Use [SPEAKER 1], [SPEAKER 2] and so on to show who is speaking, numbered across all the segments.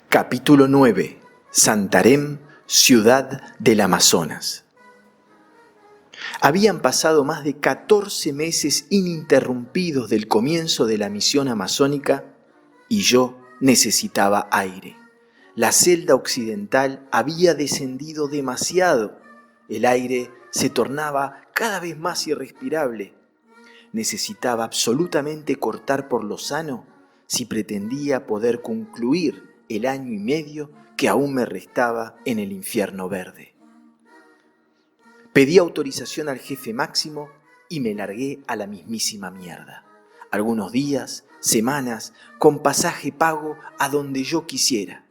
[SPEAKER 1] Capítulo 9. Santarém, ciudad del Amazonas. Habían pasado más de 14 meses ininterrumpidos del comienzo de la misión amazónica y yo necesitaba aire. La celda occidental había descendido demasiado. El aire se tornaba cada vez más irrespirable. Necesitaba absolutamente cortar por lo sano si pretendía poder concluir el año y medio que aún me restaba en el infierno verde. Pedí autorización al jefe máximo y me largué a la mismísima mierda. Algunos días, semanas, con pasaje pago a donde yo quisiera.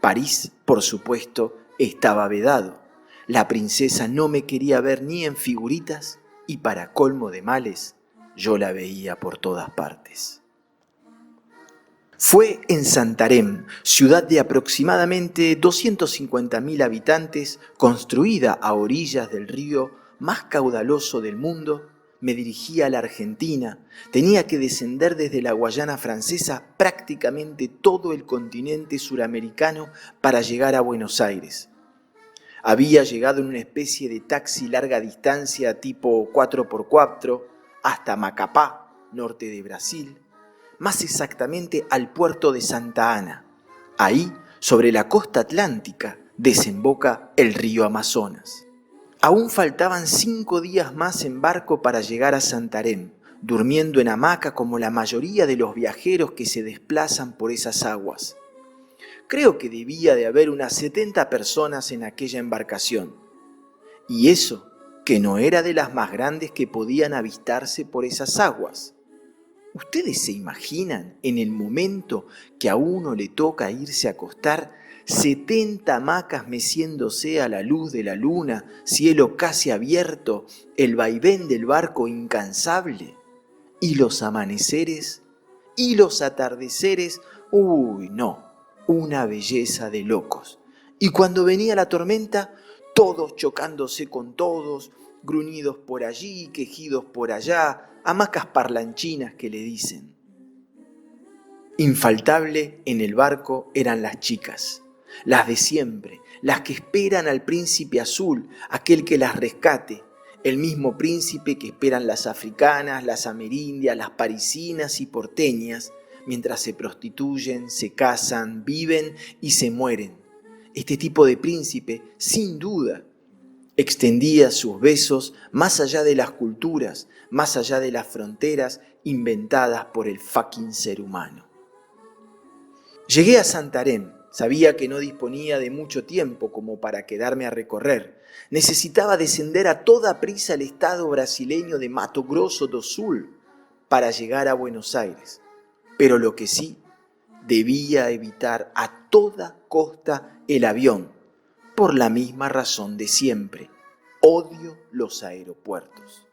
[SPEAKER 1] París, por supuesto, estaba vedado. La princesa no me quería ver ni en figuritas y para colmo de males, yo la veía por todas partes. Fue en Santarém, ciudad de aproximadamente 250.000 habitantes, construida a orillas del río más caudaloso del mundo. Me dirigía a la Argentina, tenía que descender desde la Guayana Francesa prácticamente todo el continente suramericano para llegar a Buenos Aires. Había llegado en una especie de taxi larga distancia tipo 4x4 hasta Macapá, norte de Brasil, más exactamente al puerto de Santa Ana. Ahí, sobre la costa atlántica, desemboca el río Amazonas. Aún faltaban 5 días más en barco para llegar a Santarém, durmiendo en hamaca como la mayoría de los viajeros que se desplazan por esas aguas. Creo que debía de haber unas 70 personas en aquella embarcación. Y eso, que no era de las más grandes que podían avistarse por esas aguas. ¿Ustedes se imaginan en el momento que a uno le toca irse a acostar 70 hamacas meciéndose a la luz de la luna, cielo casi abierto, el vaivén del barco incansable? ¿Y los amaneceres? ¿Y los atardeceres? ¡Uy, no! Una belleza de locos. Y cuando venía la tormenta, todos chocándose con todos, gruñidos por allí, quejidos por allá, hamacas parlanchinas que le dicen. Infaltable en el barco eran las chicas, las de siempre, las que esperan al príncipe azul, aquel que las rescate, el mismo príncipe que esperan las africanas, las amerindias, las parisinas y porteñas, mientras se prostituyen, se casan, viven y se mueren. Este tipo de príncipe, sin duda, extendía sus besos más allá de las culturas, más allá de las fronteras inventadas por el fucking ser humano. Llegué a Santarém, sabía que no disponía de mucho tiempo como para quedarme a recorrer. Necesitaba descender a toda prisa el estado brasileño de Mato Grosso do Sul para llegar a Buenos Aires. Pero lo que sí, debía evitar a toda costa el avión, por la misma razón de siempre. Odio los aeropuertos.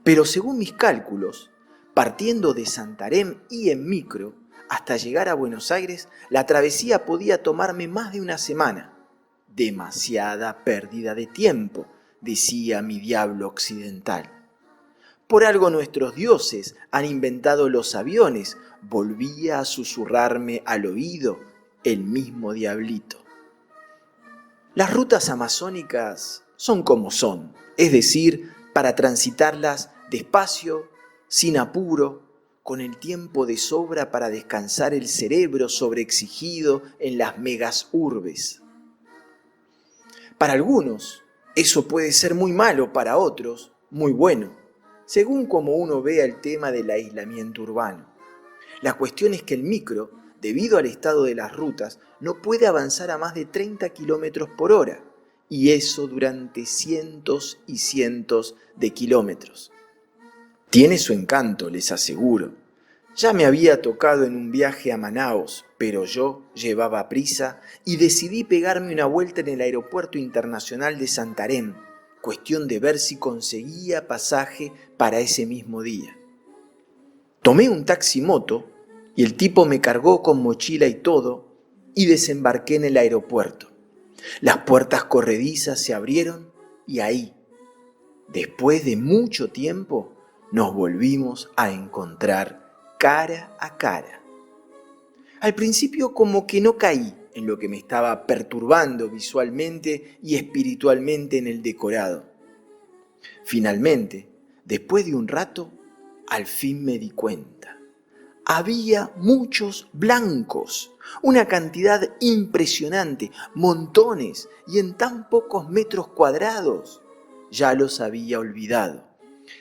[SPEAKER 1] Pero según mis cálculos, partiendo de Santarém y en micro, hasta llegar a Buenos Aires, la travesía podía tomarme más de una semana. Demasiada pérdida de tiempo, decía mi diablo occidental. Por algo nuestros dioses han inventado los aviones, volvía a susurrarme al oído el mismo diablito. Las rutas amazónicas son como son, es decir, para transitarlas despacio, sin apuro, con el tiempo de sobra para descansar el cerebro sobreexigido en las megas urbes. Para algunos, eso puede ser muy malo, para otros, muy bueno, según como uno vea el tema del aislamiento urbano. La cuestión es que el micro, debido al estado de las rutas, no puede avanzar a más de 30 kilómetros por hora, y eso durante cientos y cientos de kilómetros. Tiene su encanto, les aseguro. Ya me había tocado en un viaje a Manaos, pero yo llevaba prisa y decidí pegarme una vuelta en el aeropuerto internacional de Santarém, cuestión de ver si conseguía pasaje para ese mismo día. Tomé un taximoto y el tipo me cargó con mochila y todo y desembarqué en el aeropuerto. Las puertas corredizas se abrieron y ahí, después de mucho tiempo, nos volvimos a encontrar cara a cara. Al principio como que no caí en lo que me estaba perturbando visualmente y espiritualmente en el decorado. Finalmente, después de un rato, al fin me di cuenta. Había muchos blancos, una cantidad impresionante, montones y en tan pocos metros cuadrados. Ya los había olvidado.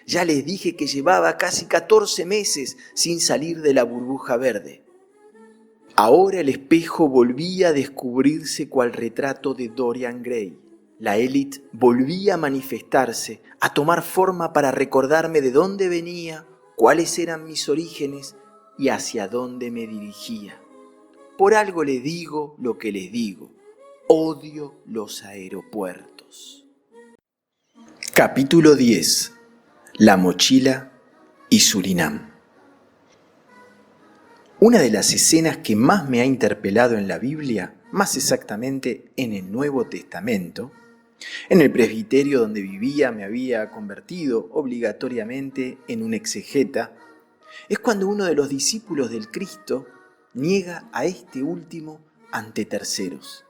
[SPEAKER 1] Ya les dije que llevaba casi 14 meses sin salir de la burbuja verde. Ahora el espejo volvía a descubrirse cual retrato de Dorian Gray. La élite volvía a manifestarse, a tomar forma para recordarme de dónde venía, cuáles eran mis orígenes y hacia dónde me dirigía. Por algo les digo lo que les digo. Odio los aeropuertos. Capítulo 10. La mochila y Surinam. Una de las escenas que más me ha interpelado en la Biblia, más exactamente en el Nuevo Testamento, en el presbiterio donde vivía me había convertido obligatoriamente en un exegeta, es cuando uno de los discípulos del Cristo niega a este último ante terceros.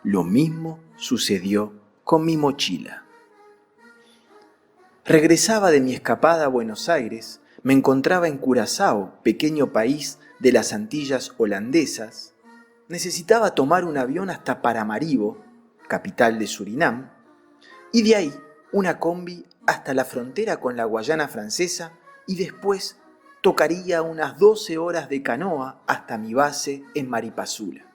[SPEAKER 1] Lo mismo sucedió con mi mochila. Regresaba de mi escapada a Buenos Aires, me encontraba en Curazao, pequeño país de las Antillas holandesas. Necesitaba tomar un avión hasta Paramaribo, capital de Surinam, y de ahí una combi hasta la frontera con la Guayana Francesa y después tocaría unas 12 horas de canoa hasta mi base en Maripazula.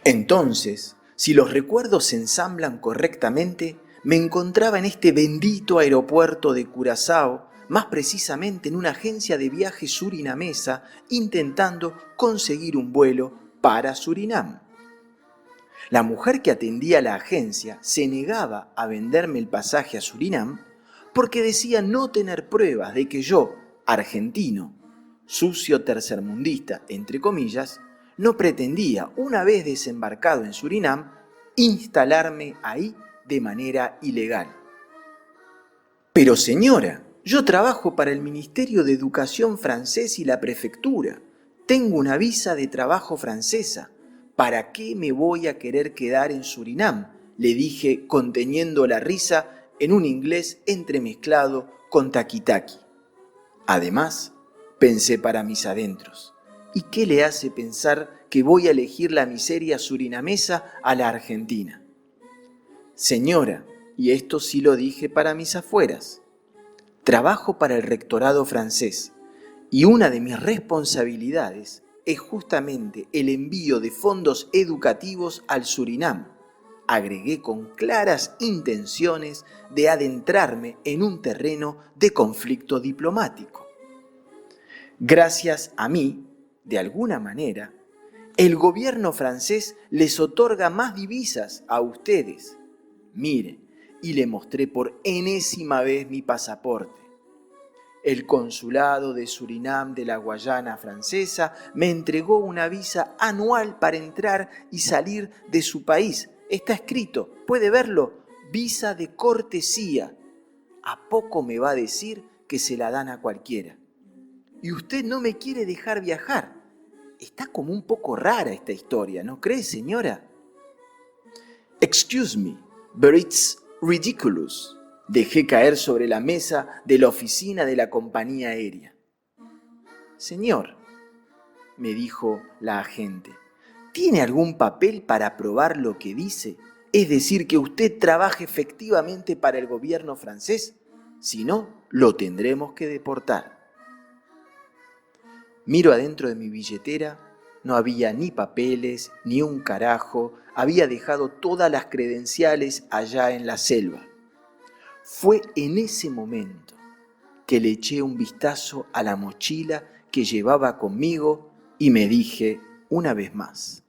[SPEAKER 1] Entonces, si los recuerdos se ensamblan correctamente, me encontraba en este bendito aeropuerto de Curazao, más precisamente en una agencia de viajes surinamesa, intentando conseguir un vuelo para Surinam. La mujer que atendía la agencia se negaba a venderme el pasaje a Surinam porque decía no tener pruebas de que yo, argentino, sucio tercermundista, entre comillas, no pretendía, una vez desembarcado en Surinam, instalarme ahí de manera ilegal. Pero señora, yo trabajo para el Ministerio de Educación francés y la prefectura. Tengo una visa de trabajo francesa. ¿Para qué me voy a querer quedar en Surinam?, le dije conteniendo la risa en un inglés entremezclado con taquitaqui. Además, pensé para mis adentros, ¿y qué le hace pensar que voy a elegir la miseria surinamesa a la Argentina? Señora, y esto sí lo dije para mis afueras, trabajo para el rectorado francés y una de mis responsabilidades es justamente el envío de fondos educativos al Surinam. Agregué con claras intenciones de adentrarme en un terreno de conflicto diplomático. Gracias a mí, de alguna manera, el gobierno francés les otorga más divisas a ustedes. Miren, y le mostré por enésima vez mi pasaporte. El consulado de Surinam de la Guayana Francesa me entregó una visa anual para entrar y salir de su país. Está escrito, puede verlo, visa de cortesía. ¿A poco me va a decir que se la dan a cualquiera? Y usted no me quiere dejar viajar. Está como un poco rara esta historia, ¿no cree, señora? Excuse me, but it's ridiculous. Dejé caer sobre la mesa de la oficina de la compañía aérea. Señor, me dijo la agente, ¿tiene algún papel para probar lo que dice? Es decir, que usted trabaje efectivamente para el gobierno francés. Si no, lo tendremos que deportar. Miro adentro de mi billetera, no había ni papeles, ni un carajo, había dejado todas las credenciales allá en la selva. Fue en ese momento que le eché un vistazo a la mochila que llevaba conmigo y me dije una vez más,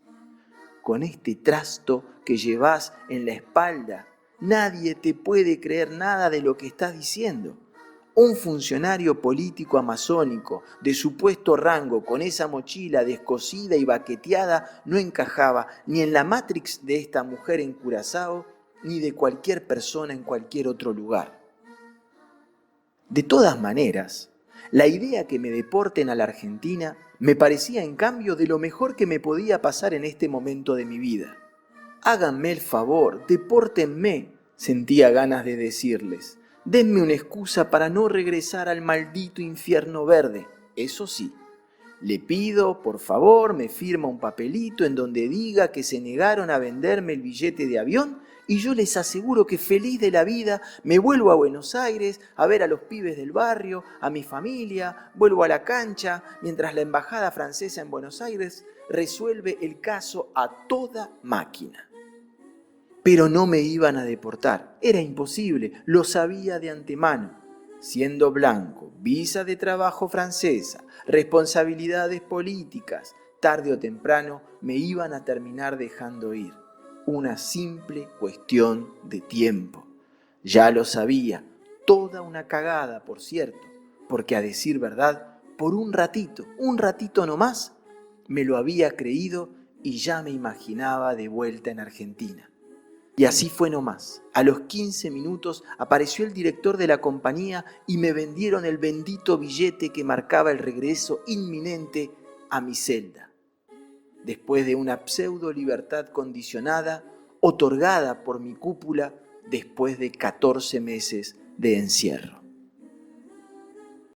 [SPEAKER 1] con este trasto que llevas en la espalda, nadie te puede creer nada de lo que estás diciendo. Un funcionario político amazónico de supuesto rango con esa mochila descosida y baqueteada no encajaba ni en la Matrix de esta mujer en Curazao ni de cualquier persona en cualquier otro lugar. De todas maneras, La idea que me deporten a la Argentina me parecía en cambio de lo mejor que me podía pasar en este momento de mi vida. Háganme el favor, depórtenme, sentía ganas de decirles. Denme una excusa para no regresar al maldito infierno verde. Eso sí, le pido, por favor, me firma un papelito en donde diga que se negaron a venderme el billete de avión y yo les aseguro que feliz de la vida me vuelvo a Buenos Aires a ver a los pibes del barrio, a mi familia, vuelvo a la cancha, mientras la embajada francesa en Buenos Aires resuelve el caso a toda máquina. Pero no me iban a deportar, era imposible, lo sabía de antemano. Siendo blanco, visa de trabajo francesa, responsabilidades políticas, tarde o temprano me iban a terminar dejando ir. Una simple cuestión de tiempo. Ya lo sabía, toda una cagada, por cierto, porque a decir verdad, por un ratito nomás, me lo había creído y ya me imaginaba de vuelta en Argentina. Y así fue nomás. A los 15 minutos apareció el director de la compañía y me vendieron el bendito billete que marcaba el regreso inminente a mi celda. Después de una pseudo libertad condicionada, otorgada por mi cúpula después de 14 meses de encierro.